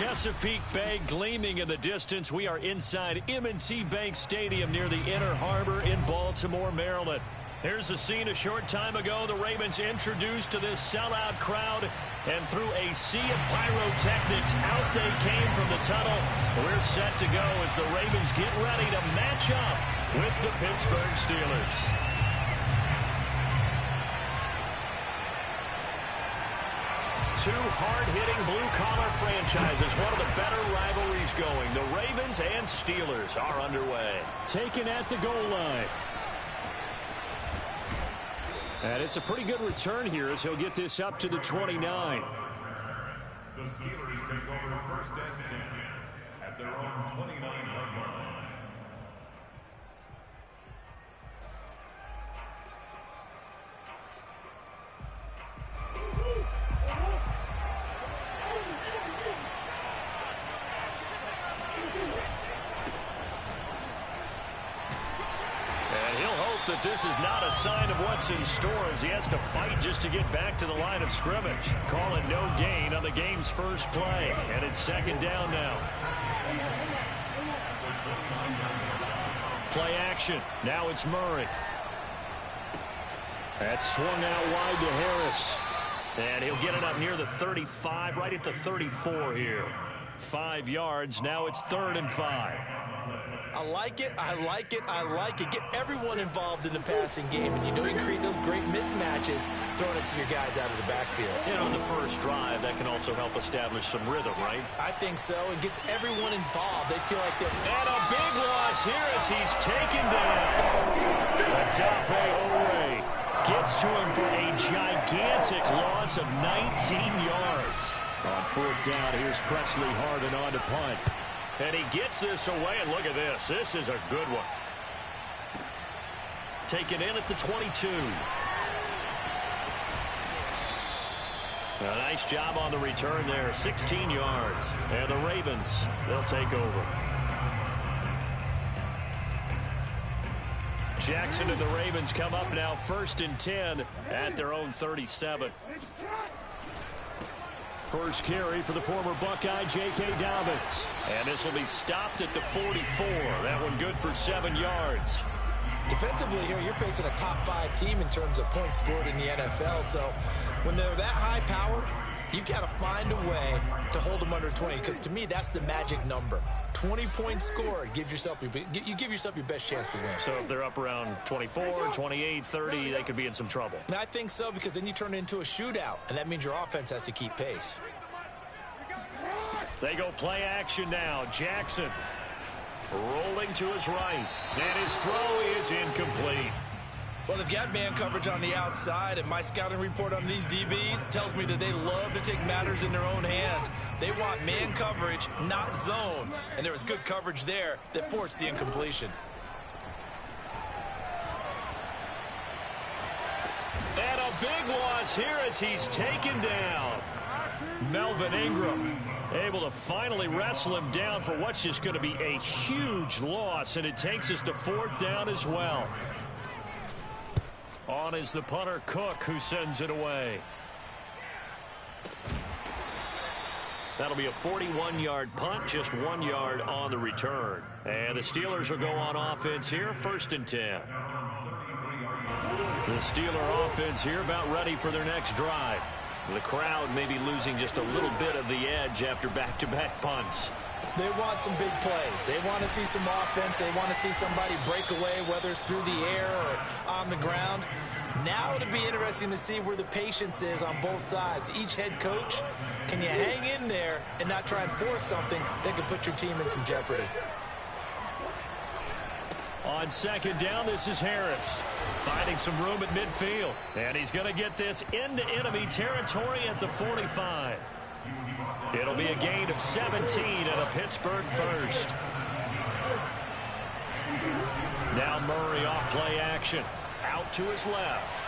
Chesapeake Bay gleaming in the distance. We are inside M&T Bank Stadium near the Inner Harbor in Baltimore, Maryland. Here's a scene a short time ago. The Ravens introduced to this sellout crowd, and through a sea of pyrotechnics, out they came from the tunnel. We're set to go as the Ravens get ready to match up with the Pittsburgh Steelers. Two hard-hitting blue-collar franchises, one of the better rivalries going. The Ravens and Steelers are underway. Taken at the goal line. And it's a pretty good return here as he'll get this up to the 29. The Steelers take over first and 10 at their own 29-yard line. That this is not a sign of what's in store as he has to fight just to get back to the line of scrimmage. Call it no gain on the game's first play, and it's second down now. Play action. Now it's Murray. That's swung out wide to Harris. And he'll get it up near the 35, right at the 34 here. 5 yards. Now it's 3rd and 5. I like it, I like it, I like it. Get everyone involved in the passing game, and you know you can create those great mismatches throwing it to your guys out of the backfield. And on the first drive, that can also help establish some rhythm, right? I think so. It gets everyone involved. They feel like they're... And a big loss here as he's taken down. Odafe Oweh gets to him for a gigantic loss of 19 yards. On 4th down, here's Presley Harvin on to punt. And he gets this away, and look at this. This is a good one. Taken in at the 22. A nice job on the return there. 16 yards. And the Ravens, they'll take over. Jackson and the Ravens come up now 1st and 10 at their own 37. First carry for the former Buckeye, J.K. Dobbins. And this will be stopped at the 44. That one good for 7 yards. Defensively here, you're facing a top 5 team in terms of points scored in the NFL. So when they're that high powered, you've got to find a way to hold them under 20. Because to me, that's the magic number. 20 points scored. You give yourself your best chance to win. So if they're up around 24, 28, 30, they could be in some trouble. I think so, because then you turn it into a shootout, and that means your offense has to keep pace. They go play action now. Jackson rolling to his right, and his throw is incomplete. Well, they've got man coverage on the outside, and my scouting report on these DBs tells me that they love to take matters in their own hands. They want man coverage, not zone. And there was good coverage there that forced the incompletion. And a big loss here as he's taken down. Melvin Ingram able to finally wrestle him down for what's just going to be a huge loss, and it takes us to 4th down as well. On is the punter, Cook, who sends it away. That'll be a 41-yard punt, just 1 yard on the return. And the Steelers will go on offense here, 1st and 10. The Steeler offense here about ready for their next drive. The crowd may be losing just a little bit of the edge after back-to-back punts. They want some big plays. They want to see some offense. They want to see somebody break away, whether it's through the air or on the ground. Now it'll be interesting to see where the patience is on both sides. Each head coach, can you hang in there and not try and force something that could put your team in some jeopardy? On 2nd down, this is Harris finding some room at midfield. And he's going to get this into enemy territory at the 45. It'll be a gain of 17 and a Pittsburgh first. Now Murray off play action. Out to his left.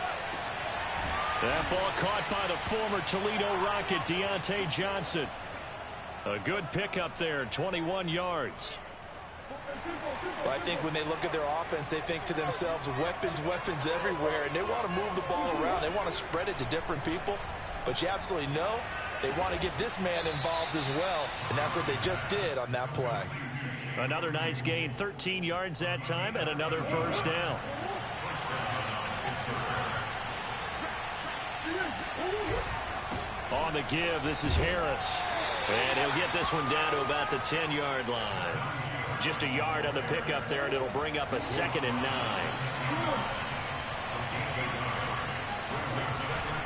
That ball caught by the former Toledo Rocket, Deontay Johnson. A good pickup there, 21 yards. Well, I think when they look at their offense, they think to themselves, weapons, weapons everywhere, and they want to move the ball around. They want to spread it to different people. But you absolutely know They want to get this man involved as well, and that's what they just did on that play. Another nice gain, 13 yards that time, and another first down. On the give, this is Harris. And he'll get this one down to about the 10-yard line. Just a yard on the pickup there, and it'll bring up a 2nd and 9.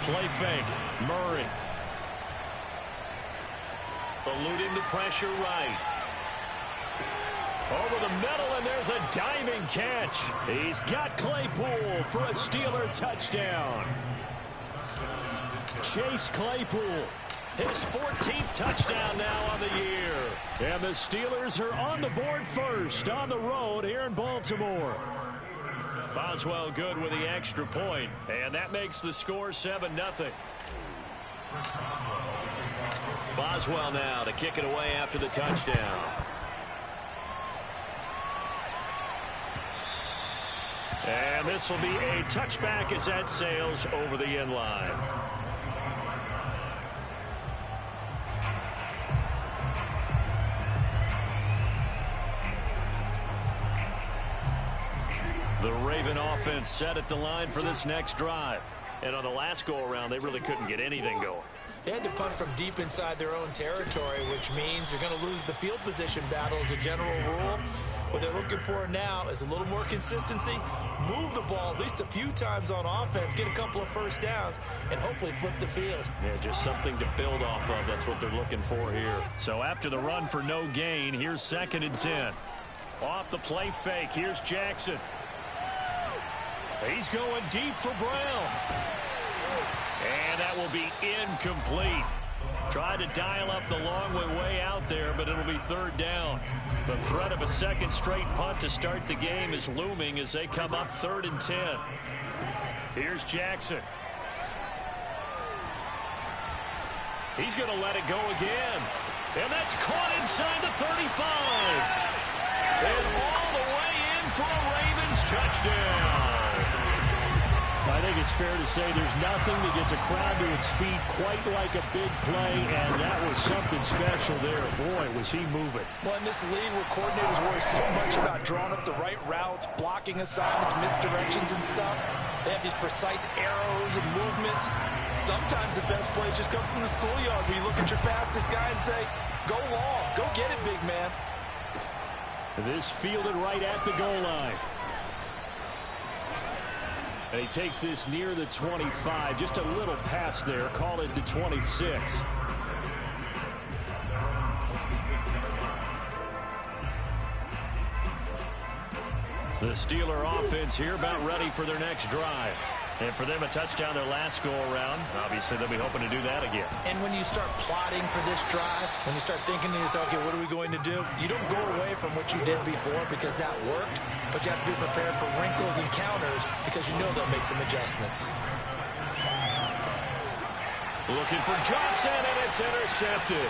Play fake. Murray. Eluding the pressure right. Over the middle, and there's a diving catch. He's got Claypool for a Steeler touchdown. Chase Claypool, his 14th touchdown now on the year. And the Steelers are on the board first on the road here in Baltimore. Boswell good with the extra point, and that makes the score 7-0. Boswell now to kick it away after the touchdown. And this will be a touchback as that sails over the end line. The Raven offense set at the line for this next drive. And on the last go-around, they really couldn't get anything going. They had to punt from deep inside their own territory, which means you're going to lose the field position battle as a general rule. What they're looking for now is a little more consistency, move the ball at least a few times on offense, get a couple of first downs, and hopefully flip the field. Yeah, just something to build off of. That's what they're looking for here. So after the run for no gain, here's 2nd and 10. Off the play fake, here's Jackson. He's going deep for Brown. And that will be incomplete. Tried to dial up the long way out there, but it'll be 3rd down. The threat of a second straight punt to start the game is looming as they come up 3rd and 10. Here's Jackson. He's going to let it go again. And that's caught inside the 35. And all the way in for a Ravens touchdown. I think it's fair to say there's nothing that gets a crowd to its feet quite like a big play, and that was something special there. Boy, was he moving. Well, in this league where coordinators worry so much about drawing up the right routes, blocking assignments, misdirections and stuff, they have these precise arrows and movements. Sometimes the best plays just come from the schoolyard where you look at your fastest guy and say, go long, go get it, big man. This fielded right at the goal line. And he takes this near the 25. Just a little pass there. Call it the 26. The Steeler offense here about ready for their next drive. And for them, a touchdown their last go-around. Obviously, they'll be hoping to do that again. And when you start plotting for this drive, when you start thinking to yourself, okay, what are we going to do? You don't go away from what you did before because that worked, but you have to be prepared for wrinkles and counters because you know they'll make some adjustments. Looking for Johnson, and it's intercepted.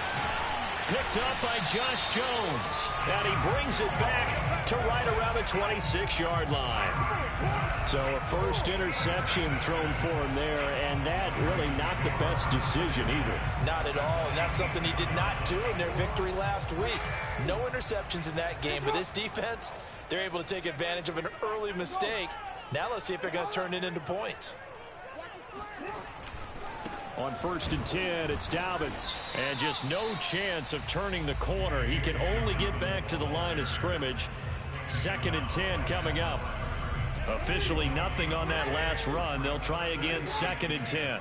Picked up by Josh Jones. And he brings it back to right around the 26-yard line. So a first interception thrown for him there, and that really not the best decision either. Not at all, and that's something he did not do in their victory last week. No interceptions in that game, but this defense, they're able to take advantage of an early mistake. Now let's see if they're going to turn it into points. On 1st and 10, it's Dobbins. And just no chance of turning the corner. He can only get back to the line of scrimmage. 2nd and 10 coming up. Officially nothing on that last run. They'll try again 2nd and 10.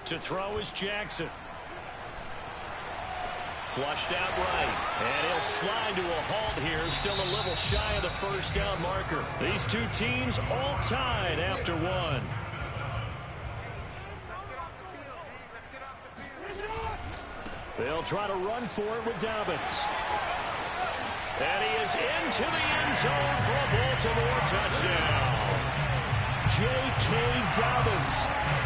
To throw is Jackson. Flushed out right, and he'll slide to a halt here, still a little shy of the first down marker. These two teams all tied after one. They'll try to run for it with Dobbins. And he is into the end zone for a Baltimore touchdown. J.K. Dobbins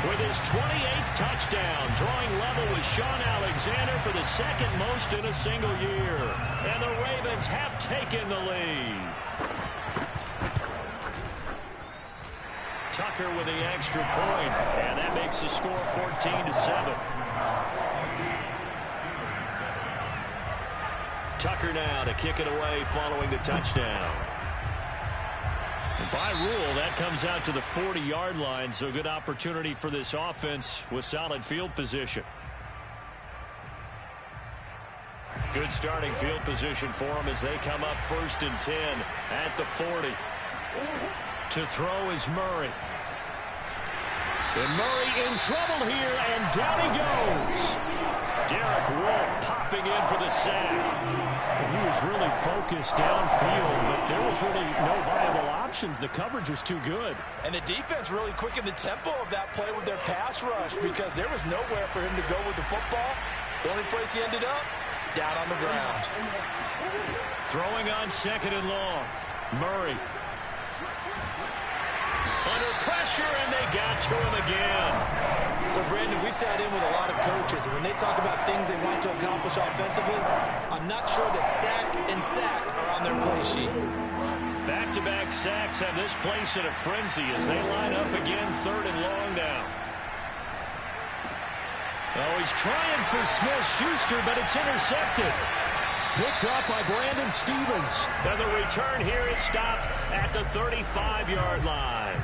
with his 28th touchdown, drawing level with Sean Alexander for the second most in a single year. And the Ravens have taken the lead. Tucker with the extra point, and that makes the score 14-7. Tucker now to kick it away following the touchdown. And by rule, that comes out to the 40-yard line, so good opportunity for this offense with solid field position. Good starting field position for them as they come up 1st and 10 at the 40. To throw is Murray. And Murray in trouble here, and down he goes. Derek Wolfe popping in for the sack. He was really focused downfield, but there was really no viable options. The coverage was too good. And the defense really quickened the tempo of that play with their pass rush because there was nowhere for him to go with the football. The only place he ended up, down on the ground. Throwing on 2nd and long. Murray. Under pressure, and they got to him again. So, Brandon, we sat in with a lot of coaches, and when they talk about things they want to accomplish offensively, I'm not sure that sack and sack are on their play sheet. Back-to-back sacks have this place in a frenzy as they line up again 3rd and long now. Oh, he's trying for Smith-Schuster, but it's intercepted. Picked up by Brandon Stephens. And the return here is stopped at the 35-yard line.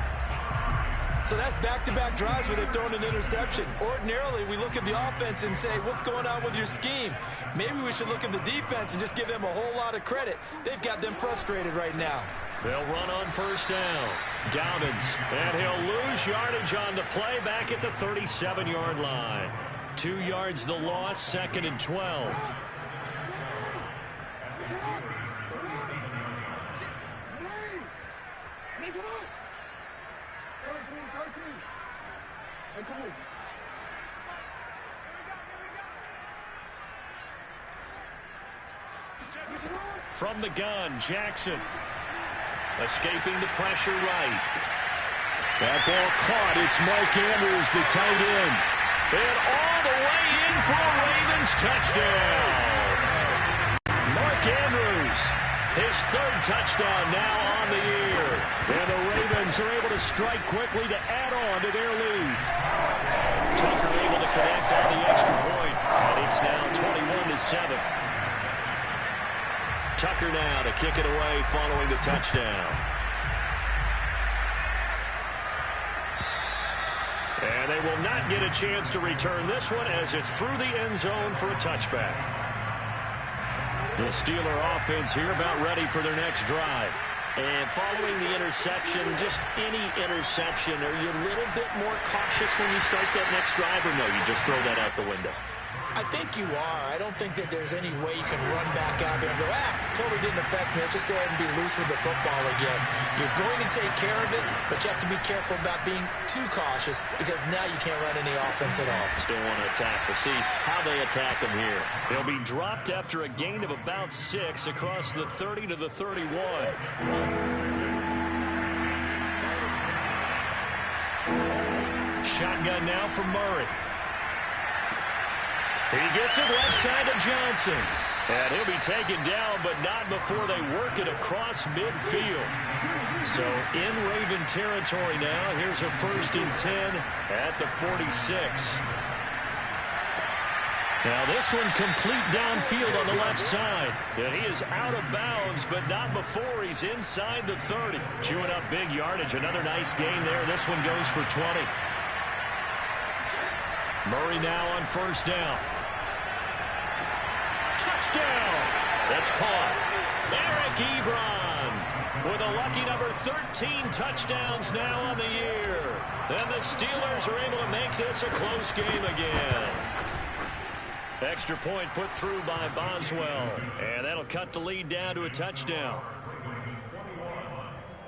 So that's back-to-back drives where they've thrown an interception. Ordinarily, we look at the offense and say, what's going on with your scheme? Maybe we should look at the defense and just give them a whole lot of credit. They've got them frustrated right now. They'll run on 1st down. Dobbins, and he'll lose yardage on the play back at the 37-yard line. 2 yards the loss, 2nd and 12. From the gun, Jackson. Escaping the pressure right. That ball caught. It's Mark Andrews, the tight end. And all the way in for a Ravens touchdown. Mark Andrews, his 3rd touchdown now on the year. And the Ravens are able to strike quickly to add on to their lead. Tucker able to connect on the extra point. And it's now 21-7. Tucker now to kick it away following the touchdown. And they will not get a chance to return this one as it's through the end zone for a touchback. The Steeler offense here about ready for their next drive. And following the interception, just any interception, are you a little bit more cautious when you start that next drive, or no, you just throw that out the window? I think you are. I don't think that there's any way you can run back out there and go, totally didn't affect me. Let's just go ahead and be loose with the football again. You're going to take care of it, but you have to be careful about being too cautious because now you can't run any offense at all. Still want to attack. We'll see how they attack them here. They'll be dropped after a gain of about 6 across the 30 to the 31. Shotgun now for Murray. He gets it left side to Johnson. And he'll be taken down, but not before they work it across midfield. So in Raven territory now. Here's a 1st and 10 at the 46. Now this one complete downfield on the left side. And he is out of bounds, but not before he's inside the 30. Chewing up big yardage. Another nice gain there. This one goes for 20. Murray now on 1st down. Touchdown! That's caught. Eric Ebron with a lucky number 13 touchdowns now on the year. And the Steelers are able to make this a close game again. Extra point put through by Boswell. And that'll cut the lead down to a touchdown.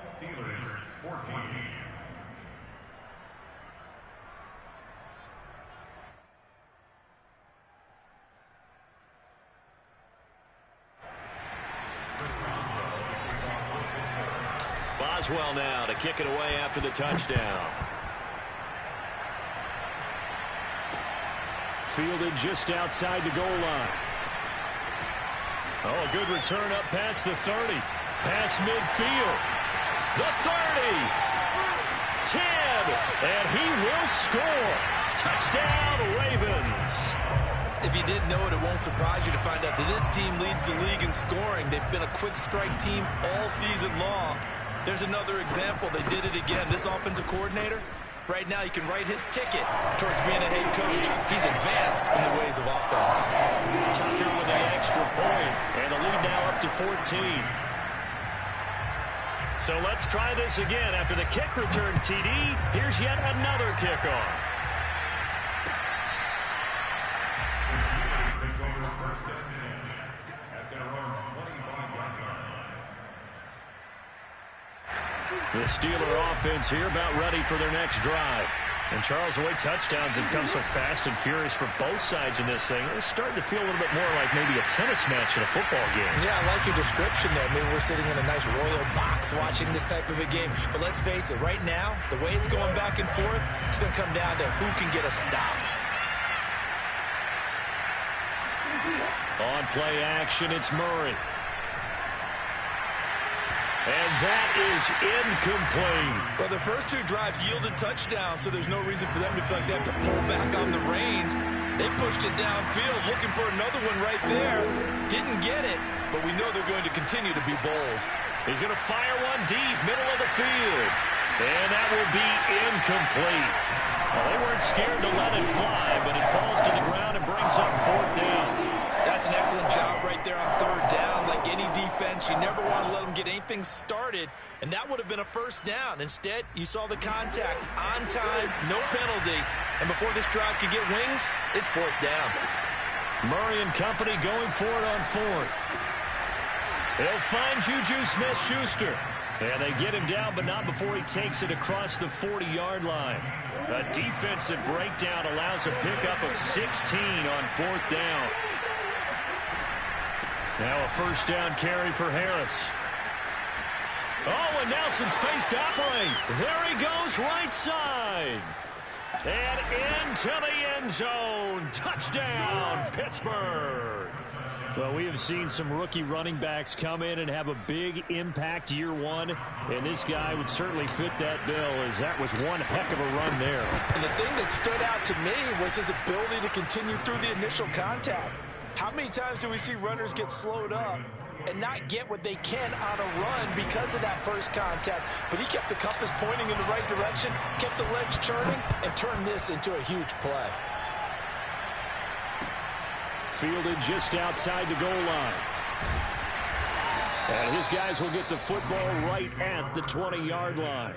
Steelers 14. Boswell now to kick it away after the touchdown. Fielded just outside the goal line. Oh, a good return up past the 30. Past midfield. The 30. 10. And he will score. Touchdown, Ravens. If you didn't know it, it won't surprise you to find out that this team leads the league in scoring. They've been a quick strike team all season long. There's another example. They did it again. This offensive coordinator, right now, he can write his ticket towards being a head coach. He's advanced in the ways of offense. Tucker with the extra point, and the lead now up to 14. So let's try this again. After the kick return TD, here's yet another kickoff. The Steeler offense here about ready for their next drive. And Charles, the way touchdowns have come so fast and furious for both sides in this thing, it's starting to feel a little bit more like maybe a tennis match in a football game. Yeah, I like your description there. Maybe we're sitting in a nice royal box watching this type of a game. But let's face it, right now, the way it's going back and forth, it's going to come down to who can get a stop. On play action, it's Murray. And that is incomplete. Well, the first two drives yielded touchdowns, so there's no reason for them to feel like they have to pull back on the reins. They pushed it downfield, looking for another one right there. Didn't get it, but we know they're going to continue to be bold. He's going to fire one deep, middle of the field. And that will be incomplete. Well, they weren't scared to let it fly, but it falls to the ground and brings up fourth down. That's an excellent job right there on third down. Like any defense, you never want to let them get anything started, and that would have been a first down. Instead, you saw the contact on time, no penalty, and before this drive could get wings, it's fourth down. Murray and company going for it on fourth. They'll find Juju Smith-Schuster. And they get him down, but not before he takes it across the 40-yard line. A defensive breakdown allows a pickup of 16 on fourth down. Now a first down carry for Harris. Oh, and now some space to operate. There he goes, right side. And into the end zone. Touchdown, Pittsburgh. Well, we have seen some rookie running backs come in and have a big impact year one, and this guy would certainly fit that bill, as that was one heck of a run there. And the thing that stood out to me was his ability to continue through the initial contact. How many times do we see runners get slowed up and not get what they can on a run because of that first contact? But he kept the compass pointing in the right direction, kept the legs churning, and turned this into a huge play. Fielded just outside the goal line. And his guys will get the football right at the 20-yard line.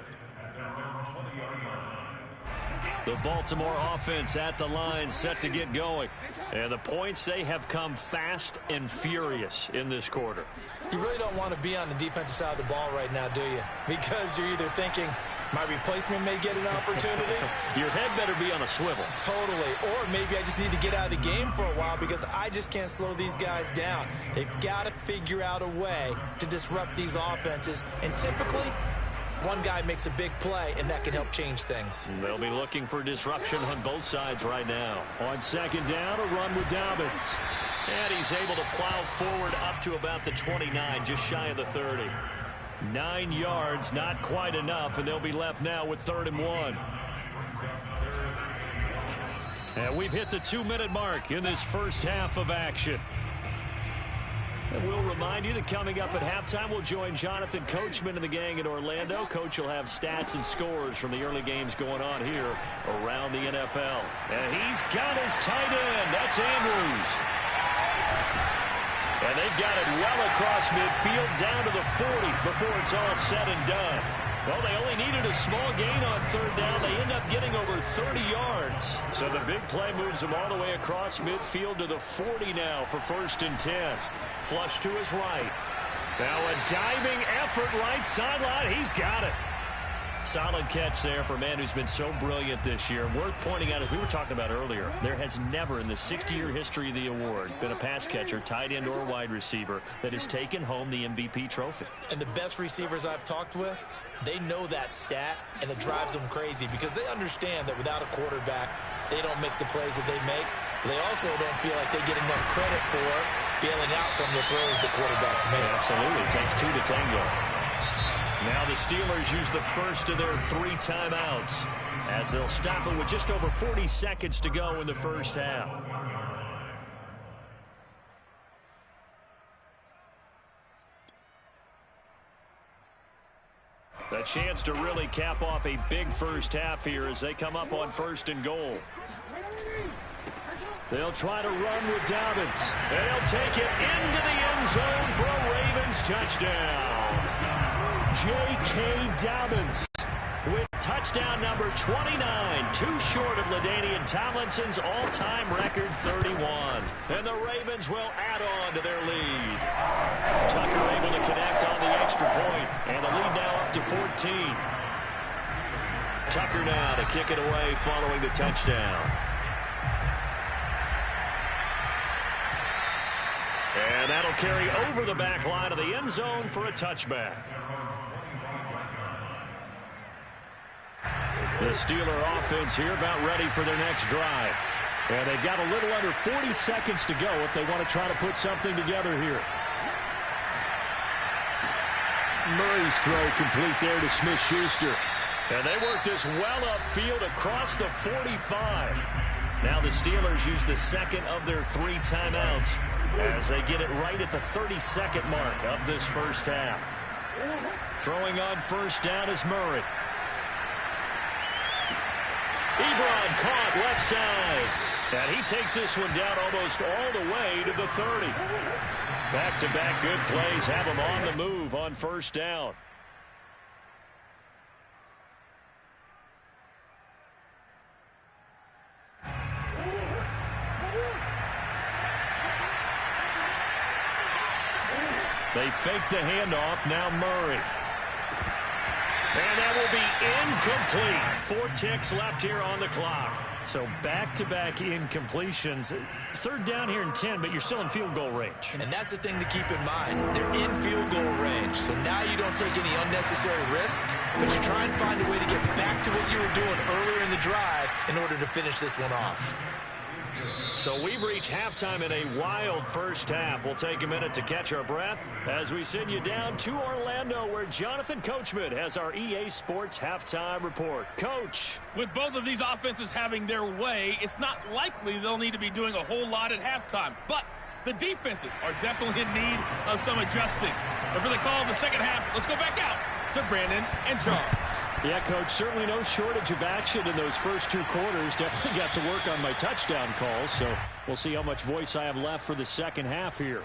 The Baltimore offense at the line, set to get going. And the points, they have come fast and furious in this quarter. You really don't want to be on the defensive side of the ball right now, do you? Because you're either thinking, my replacement may get an opportunity. Your head better be on a swivel. Totally. Or maybe I just need to get out of the game for a while because I just can't slow these guys down. They've got to figure out a way to disrupt these offenses. And typically, one guy makes a big play, and that can help change things. They'll be looking for disruption on both sides right now. On second down, a run with Dobbins. And he's able to plow forward up to about the 29, just shy of the 30. 9 yards, not quite enough, and they'll be left now with 3rd and 1. And we've hit the 2-minute mark in this first half of action. And we'll remind you that coming up at halftime, we'll join Jonathan Coachman and the gang in Orlando. Coach will have stats and scores from the early games going on here around the NFL. And he's got his tight end. That's Andrews. And they've got it well across midfield down to the 40 before it's all said and done. Well, they only needed a small gain on 3rd down. They end up getting over 30 yards. So the big play moves them all the way across midfield to the 40 now for 1st and 10. Flush to his right. Now a diving effort right sideline. He's got it. Solid catch there for a man who's been so brilliant this year. Worth pointing out, as we were talking about earlier, there has never in the 60-year history of the award been a pass catcher, tight end, or wide receiver that has taken home the MVP trophy. And the best receivers I've talked with, They know that stat, and it drives them crazy because they understand that without a quarterback, they don't make the plays that they make. They also don't feel like they get enough credit for bailing out some of the throws the quarterbacks make. Absolutely. It takes 2 to tango. Now the Steelers use the first of their 3 timeouts as they'll stop it with just over 40 seconds to go in the first half. A chance to really cap off a big first half here as they come up on 1st and goal. They'll try to run with Dobbins. They'll take it into the end zone for a Ravens touchdown. J.K. Dobbins with touchdown number 29, too short of LaDainian Tomlinson's all-time record 31. And the Ravens will add on to their lead. Tucker able to connect on the extra point, and the lead now up to 14. Tucker now to kick it away following the touchdown. And that'll carry over the back line of the end zone for a touchback. The Steeler offense here about ready for their next drive. And they've got a little under 40 seconds to go if they want to try to put something together here. Murray's throw complete there to Smith-Schuster. And they work this well upfield across the 45. Now the Steelers use the second of their 3 timeouts as they get it right at the 32nd mark of this first half. Throwing on first down is Murray. Ebron caught left side. And he takes this one down almost all the way to the 30. Back-to-back good plays have him on the move on first down. They fake the handoff, now Murray. And that will be incomplete. 4 ticks left here on the clock. So back-to-back incompletions. 3rd down here and 10, but you're still in field goal range. And that's the thing to keep in mind. They're in field goal range. So now you don't take any unnecessary risks, but you try and find a way to get back to what you were doing earlier in the drive in order to finish this one off. So we've reached halftime in a wild first half. We'll take a minute to catch our breath as we send you down to Orlando, where Jonathan Coachman has our EA Sports halftime report. Coach. With both of these offenses having their way, it's not likely they'll need to be doing a whole lot at halftime. But the defenses are definitely in need of some adjusting. And for the call of the second half, let's go back out to Brandon and Charles. Yeah, Coach, certainly no shortage of action in those first 2 quarters. Definitely got to work on my touchdown calls, so we'll see how much voice I have left for the second half here.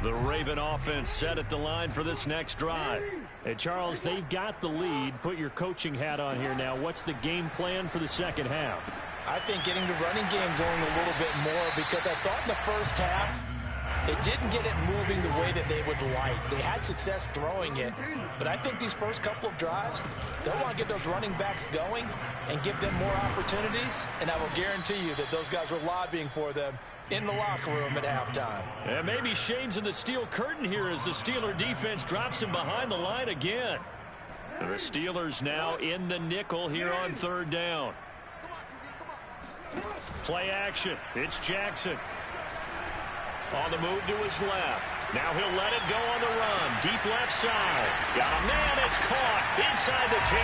The Raven offense set at the line for this next drive. Hey, Charles, they've got the lead. Put your coaching hat on here now. What's the game plan for the second half? I think getting the running game going a little bit more, because I thought in the first half it didn't get it moving the way that they would like. They had success throwing it, but I think these first couple of drives, they'll want to get those running backs going and give them more opportunities, and I will guarantee you that those guys were lobbying for them in the locker room at halftime. And maybe shades in the steel curtain here as the Steeler defense drops him behind the line again. The Steelers now in the nickel here on 3rd down. Play action. It's Jackson. On the move to his left. Now he'll let it go on the run. Deep left side. Got a man. It's caught inside the 10.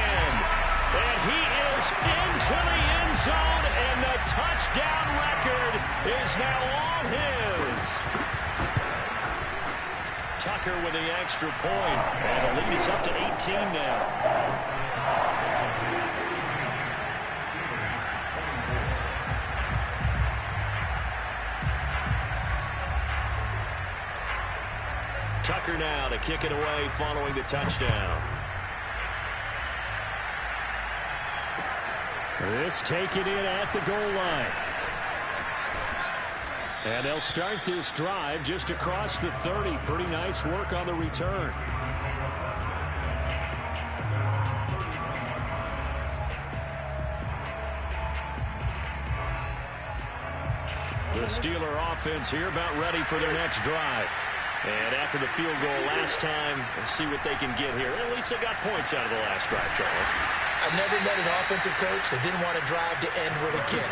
And he is into the end zone. And the touchdown record is now all his. Tucker with the extra point. And the lead is up to 18 now. Tucker now to kick it away following the touchdown. This taken in at the goal line. And they'll start this drive just across the 30. Pretty nice work on the return. The Steeler offense here about ready for their next drive. And after the field goal last time, we'll see what they can get here. At least they got points out of the last drive, Charles. I've never met an offensive coach that didn't want to drive to end with a kick.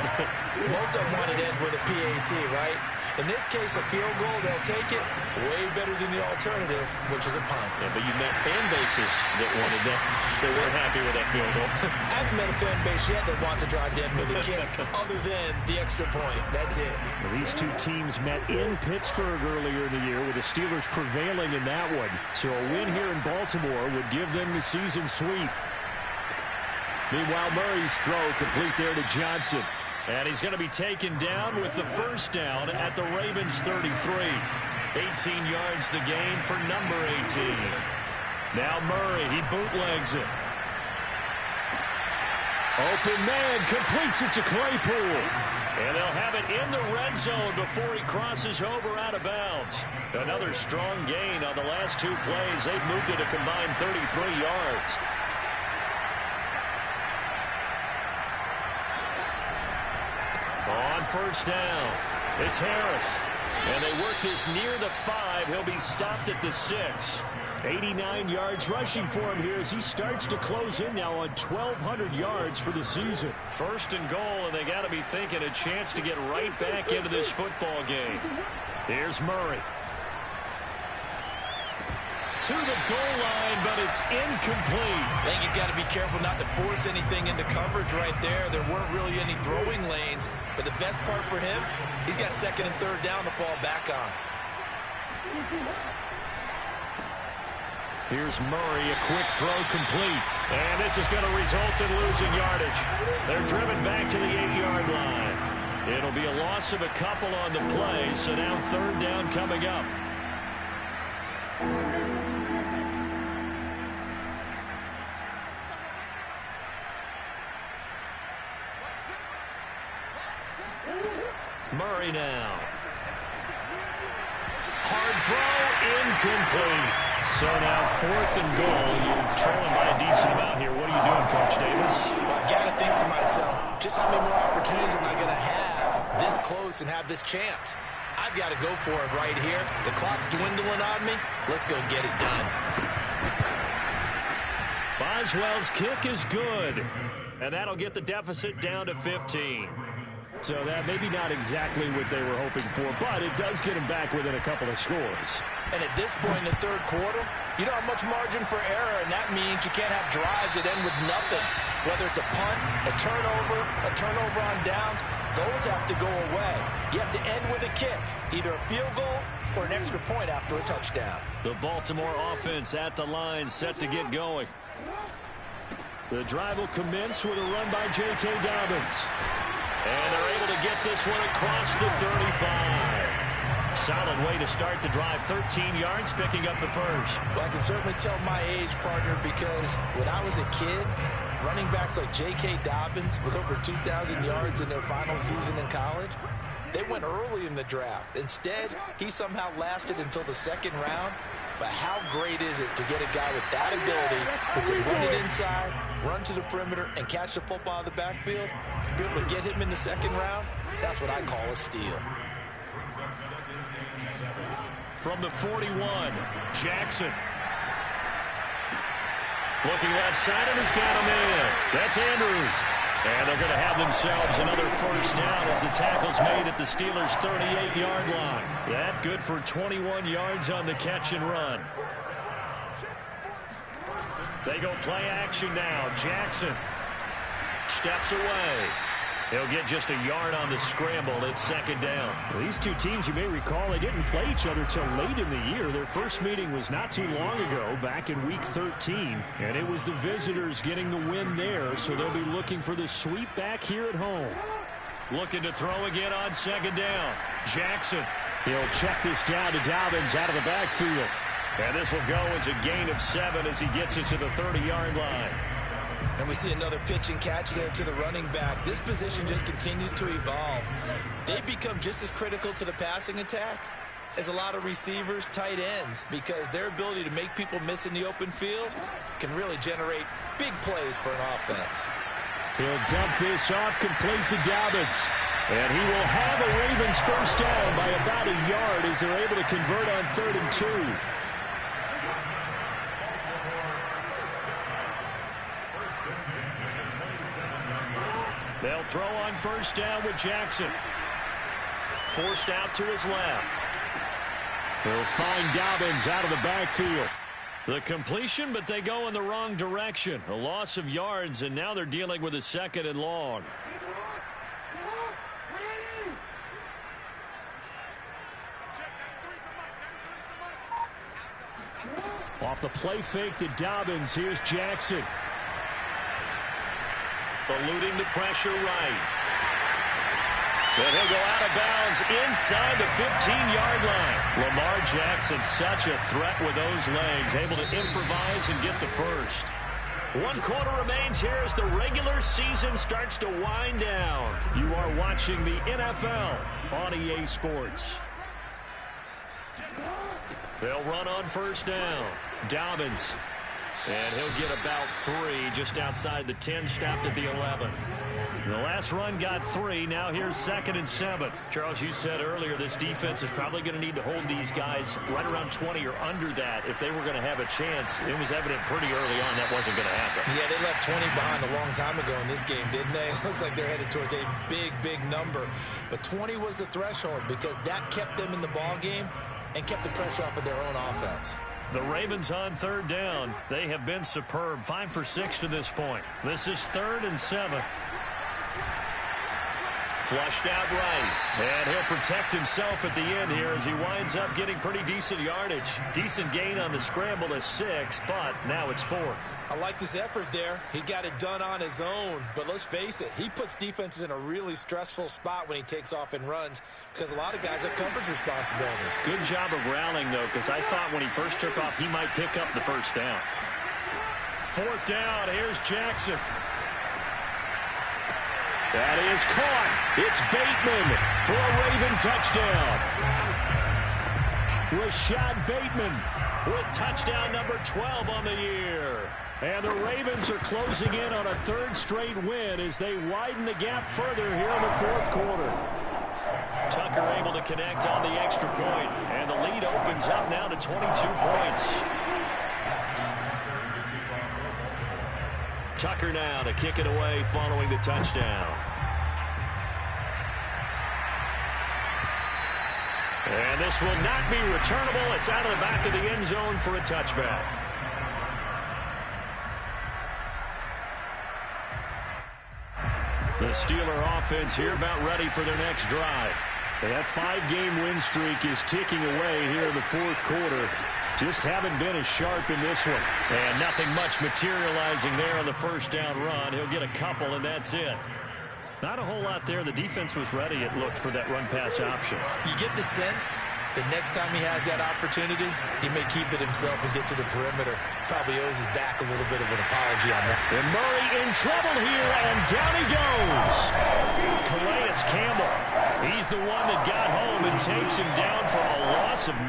Most of them wanted to end with a PAT, right? In this case, a field goal, they'll take it way better than the alternative, which is a punt. Yeah, but you met fan bases that wanted that. They weren't happy with that field goal. I haven't met a fan base yet that wants to drive to end with a kick, other than the extra point. That's it. Well, these two teams met in Pittsburgh earlier in the year, with the Steelers prevailing in that one. So a win here in Baltimore would give them the season sweep. Meanwhile, Murray's throw complete there to Johnson. And he's going to be taken down with the first down at the Ravens 33. 18 yards the gain for number 18. Now Murray, he bootlegs it. Open man, completes it to Claypool. And they'll have it in the red zone before he crosses over out of bounds. Another strong gain on the last two plays. They've moved it a combined 33 yards. On first down, it's Harris. And they work this near the 5. He'll be stopped at the 6. 89 yards rushing for him here as he starts to close in now on 1,200 yards for the season. First and goal, and they got to be thinking a chance to get right back into this football game. Here's Murray. To the goal line, but it's incomplete. I think he's got to be careful not to force anything into coverage right there. There weren't really any throwing lanes, but the best part for him, he's got second and third down to fall back on. Here's Murray, a quick throw complete. And this is going to result in losing yardage. They're driven back to the 8-yard line. It'll be a loss of a couple on the play, so now third down coming up. Murray now. Hard throw, incomplete. So now fourth and goal. You're trailing by a decent amount here. What are you doing, Coach Davis? Well, I got to think to myself, just how many more opportunities am I going to have this close and have this chance? I've got to go for it right here. The clock's dwindling on me. Let's go get it done. Boswell's kick is good. And that'll get the deficit down to 15. So that maybe not exactly what they were hoping for, but it does get them back within a couple of scores. And at this point in the third quarter, you don't have much margin for error, and that means you can't have drives that end with nothing. Whether it's a punt, a turnover on downs, those have to go away. You have to end with a kick, either a field goal or an extra point after a touchdown. The Baltimore offense at the line, set to get going. The drive will commence with a run by J.K. Dobbins. And they're able to get this one across the 35. Solid way to start the drive. 13 yards, picking up the first. Well, I can certainly tell my age, partner, because when I was a kid, running backs like J.K. Dobbins with over 2,000 yards in their final season in college, they went early in the draft. Instead, he somehow lasted until the second round. But how great is it to get a guy with that ability who can run it inside, run to the perimeter, and catch the football in the backfield? To be able to get him in the second round, that's what I call a steal. From the 41, Jackson. Looking outside, and he's got him in. That's Andrews. And they're going to have themselves another first down as the tackle's made at the Steelers' 38-yard line. That good for 21 yards on the catch and run. They go play action now. Jackson steps away. He'll get just a yard on the scramble. It's second down. Well, these two teams, you may recall, they didn't play each other till late in the year. Their first meeting was not too long ago, back in Week 13. And it was the visitors getting the win there, so they'll be looking for the sweep back here at home. Looking to throw again on second down. Jackson. He'll check this down to Dobbins out of the backfield. And this will go as a gain of 7 as he gets it to the 30-yard line. And we see another pitch and catch there to the running back. This position just continues to evolve. They become just as critical to the passing attack as a lot of receivers, tight ends, because their ability to make people miss in the open field can really generate big plays for an offense. He'll dump this off complete to Dobbins. And he will have a Ravens first down by about a yard as they're able to convert on 3rd and 2. They'll throw on first down with Jackson. Forced out to his left. They'll find Dobbins out of the backfield. The completion, but they go in the wrong direction. A loss of yards, and now they're dealing with a 2nd and long. Off the play fake to Dobbins, here's Jackson. Eluding the pressure right. And he'll go out of bounds inside the 15-yard line. Lamar Jackson, such a threat with those legs, able to improvise and get the first. 1 quarter remains here as the regular season starts to wind down. You are watching the NFL on EA Sports. They'll run on first down. Dobbins. And he'll get about 3 just outside the 10, stopped at the 11. The last run got 3. Now here's 2nd and 7. Charles, you said earlier this defense is probably going to need to hold these guys right around 20 or under that if they were going to have a chance. It was evident pretty early on that wasn't going to happen. Yeah, they left 20 behind a long time ago in this game, didn't they? It looks like they're headed towards a big, big number. But 20 was the threshold because that kept them in the ball game and kept the pressure off of their own offense. The Ravens on 3rd down. They have been superb. 5 for 6 to this point. This is 3rd and 7. Flushed out right. And he'll protect himself at the end here as he winds up getting pretty decent yardage. Decent gain on the scramble to 6, but now it's 4th. I like this effort there. He got it done on his own. But let's face it, he puts defenses in a really stressful spot when he takes off and runs because a lot of guys have coverage responsibilities. Good job of rallying, though, because I thought when he first took off, he might pick up the first down. 4th down. Here's Jackson. That is caught. It's Bateman for a Raven touchdown. Rashad Bateman with touchdown number 12 on the year. And the Ravens are closing in on a 3rd straight win as they widen the gap further here in the 4th quarter. Tucker able to connect on the extra point, and the lead opens up now to 22 points. Tucker now to kick it away following the touchdown. And this will not be returnable. It's out of the back of the end zone for a touchback. The Steeler offense here about ready for their next drive. And that 5-game win streak is ticking away here in the 4th quarter. Just haven't been as sharp in this one. And nothing much materializing there on the first down run. He'll get a couple, and that's it. Not a whole lot there. The defense was ready, it looked, for that run-pass option. You get the sense that next time he has that opportunity, he may keep it himself and get to the perimeter. Probably owes his back a little bit of an apology on that. And Murray in trouble here, and down he goes. Calais Campbell. He's the one that got home and takes him down for a loss of 9.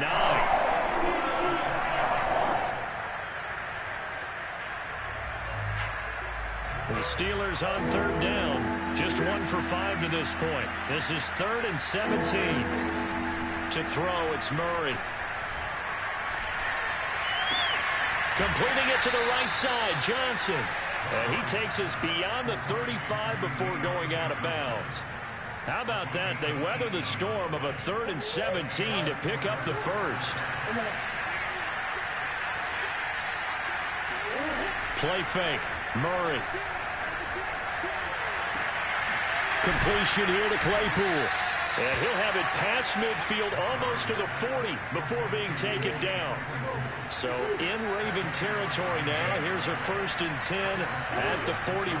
The Steelers on 3rd down. Just 1 for 5 to this point. This is 3rd and 17. To throw, it's Murray. Completing it to the right side, Johnson. And he takes us beyond the 35 before going out of bounds. How about that? They weather the storm of a 3rd and 17 to pick up the first. Play fake. Murray. Completion here to Claypool. And he'll have it past midfield almost to the 40 before being taken down. So in Raven territory now. Here's a 1st and 10 at the 41.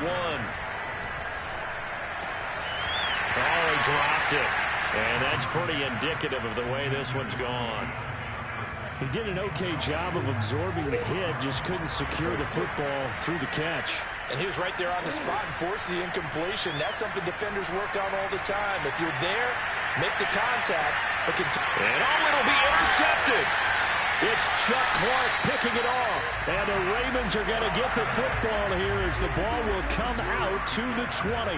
Oh, he dropped it. And that's pretty indicative of the way this one's gone. He did an okay job of absorbing the hit, just couldn't secure the football through the catch. And he was right there on the spot and forced the incompletion. That's something defenders work on all the time. If you're there, make the contact. And it'll be intercepted. It's Chuck Clark picking it off. And the Ravens are going to get the football here as the ball will come out to the 20.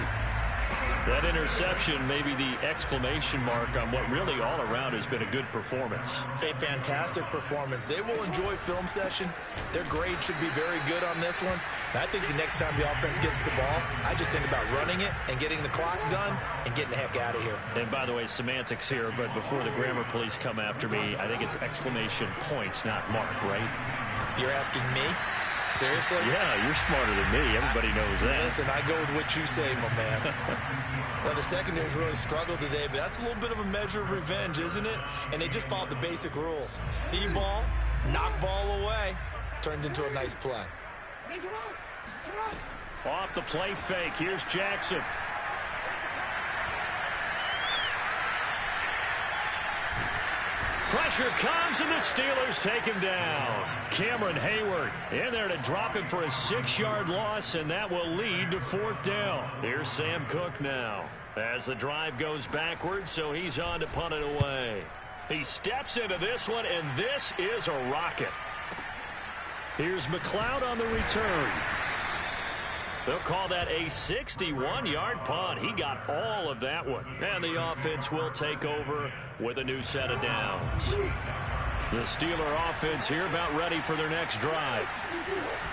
That interception may be the exclamation mark on what really all around has been a good performance. A fantastic performance. They will enjoy film session. Their grade should be very good on this one. And I think the next time the offense gets the ball, I just think about running it and getting the clock done and getting the heck out of here. And by the way, semantics here, but before the grammar police come after me, I think it's exclamation point, not mark, right? You're asking me? Seriously? Yeah, you're smarter than me. Everybody knows that. Listen, I go with what you say, my man. Well, the secondary's really struggled today, but that's a little bit of a measure of revenge, isn't it? And they just followed the basic rules. See ball, knock ball away. Turned into a nice play. Off the play fake. Here's Jackson. Pressure comes, and the Steelers take him down. Cameron Hayward in there to drop him for a 6-yard loss, and that will lead to 4th down. Here's Sam Cook now as the drive goes backwards, so he's on to punt it away. He steps into this one, and this is a rocket. Here's McLeod on the return. They'll call that a 61-yard punt. He got all of that one. And the offense will take over with a new set of downs. The Steeler offense here about ready for their next drive.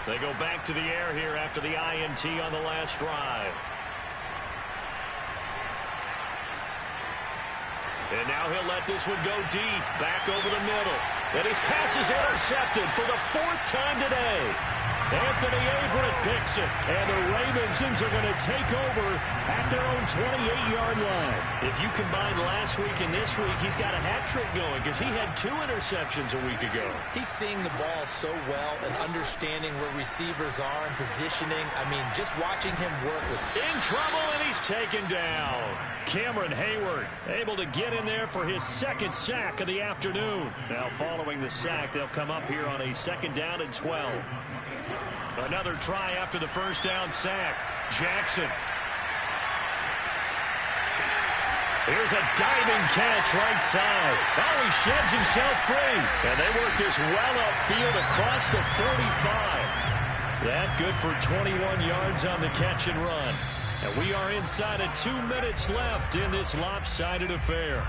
They go back to the air here after the INT on the last drive. And now he'll let this one go deep, back over the middle. And his pass is intercepted for the 4th time today. Anthony Averett picks it, and the Ravens are going to take over at their own 28-yard line. If you combine last week and this week, he's got a hat trick going because he had 2 interceptions a week ago. He's seeing the ball so well and understanding where receivers are and positioning. I mean, just watching him work with in trouble, and he's taken down. Cameron Hayward able to get in there for his 2nd sack of the afternoon. Now following the sack, they'll come up here on a 2nd down and 12. Another try after the 1st down sack. Jackson. Here's a diving catch right side. Oh, he sheds himself free. And they work this well upfield across the 45. That good for 21 yards on the catch and run. And we are inside of 2 minutes left in this lopsided affair.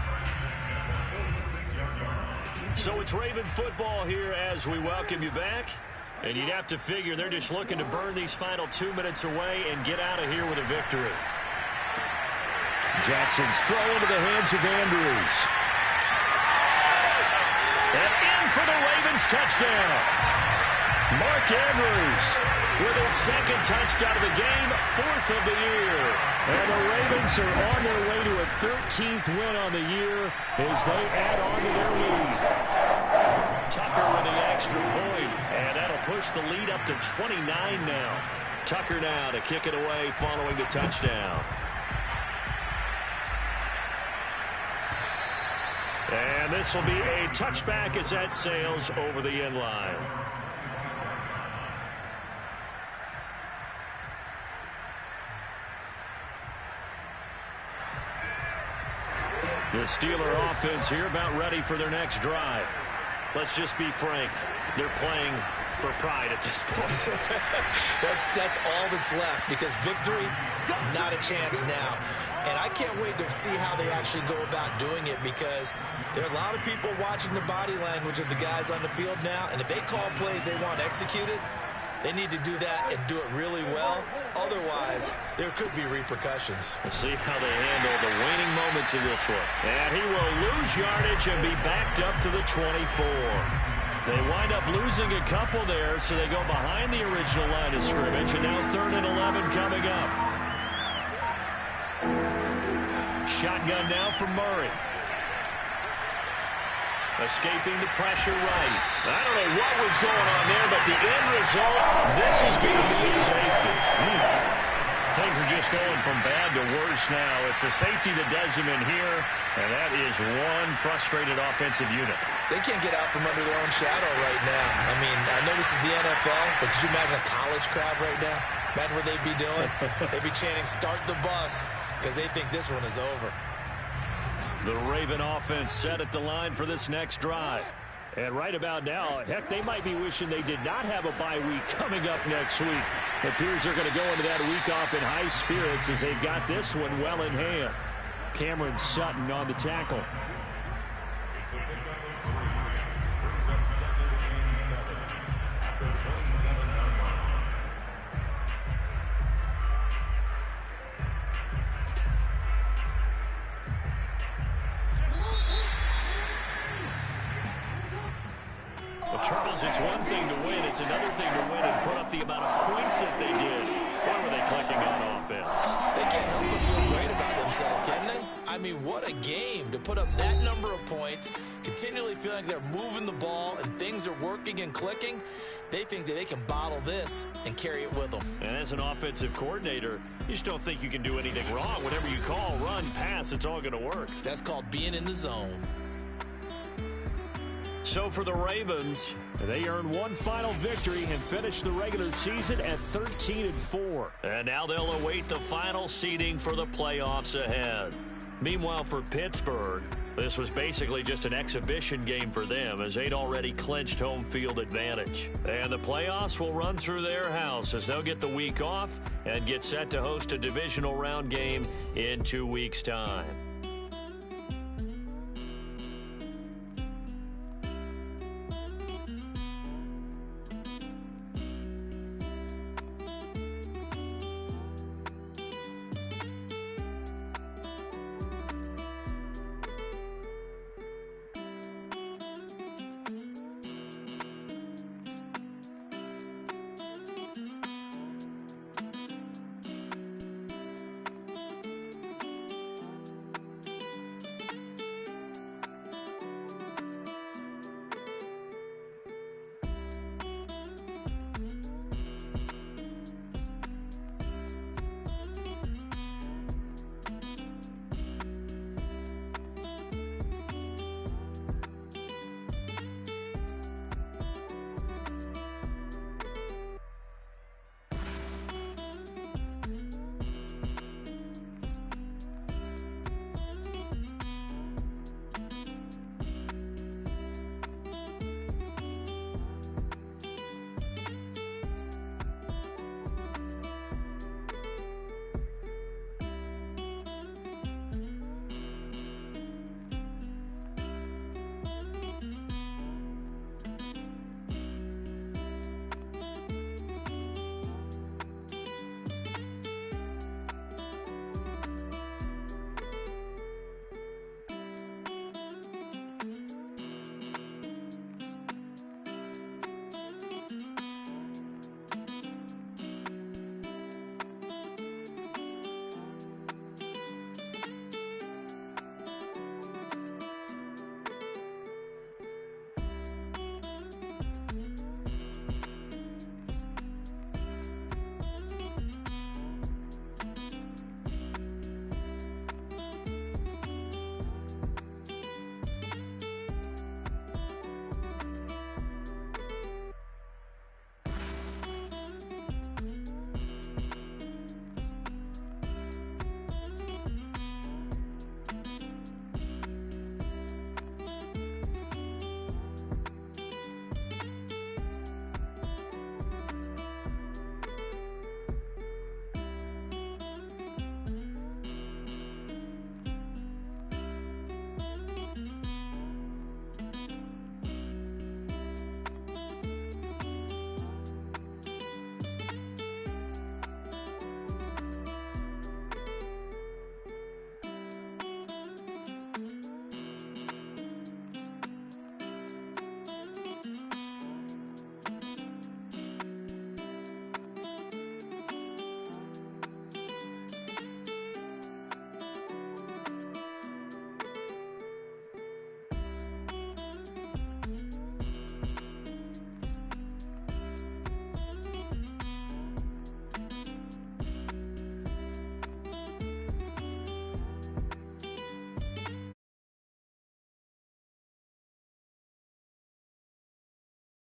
So it's Raven football here as we welcome you back. And you'd have to figure they're just looking to burn these final 2 minutes away and get out of here with a victory. Jackson's throw into the hands of Andrews. And in for the Ravens touchdown. Mark Andrews with his 2nd touchdown of the game, 4th of the year. And the Ravens are on their way to a 13th win on the year as they add on to their lead. Tucker with the extra point, and that'll push the lead up to 29 now. Tucker now to kick it away following the touchdown. And this will be a touchback as that sails over the end line. The Steeler offense here about ready for their next drive. Let's just be frank. They're playing for pride at this point. That's all that's left because victory, not a chance now. And I can't wait to see how they actually go about doing it because there are a lot of people watching the body language of the guys on the field now. And if they call plays they want executed, they need to do that and do it really well. Otherwise, there could be repercussions. We'll see how they handle the waning moments of this one. And he will lose yardage and be backed up to the 24. They wind up losing a couple there, so they go behind the original line of scrimmage. And now 3rd and 11 coming up. Shotgun now from Murray. Escaping the pressure right. I don't know what was going on there, but the end result, this is going to be a safety. Things are just going from bad to worse now. It's a safety that does him in here, and that is one frustrated offensive unit. They can't get out from under their own shadow right now. I mean, I know this is the NFL, but could you imagine a college crowd right now? Imagine what they'd be doing. They'd be chanting, "Start the bus," because they think this one is over. The Raven offense set at the line for this next drive. And right about now, heck, they might be wishing they did not have a bye week coming up next week. It appears they're going to go into that week off in high spirits as they've got this one well in hand. Cameron Sutton on the tackle. It's a pickup of 3. Brings up 2nd and 7 at the 27-yard line. Well, Charles, it's one thing to win. It's another thing to win and put up the amount of points that they did. Why were they clicking on offense? They can't help but feel great about themselves, can they? I mean, what a game to put up that number of points, continually feeling like they're moving the ball and things are working and clicking. They think that they can bottle this and carry it with them. And as an offensive coordinator, you just don't think you can do anything wrong. Whatever you call, run, pass, it's all going to work. That's called being in the zone. So for the Ravens, They earn one final victory and finish the regular season at 13-4. and now they'll await the final seeding for the playoffs ahead. Meanwhile, for Pittsburgh, this was basically just an exhibition game for them as they'd already clinched home field advantage. And the playoffs will run through their house as they'll get the week off and get set to host a divisional round game in 2 weeks' time.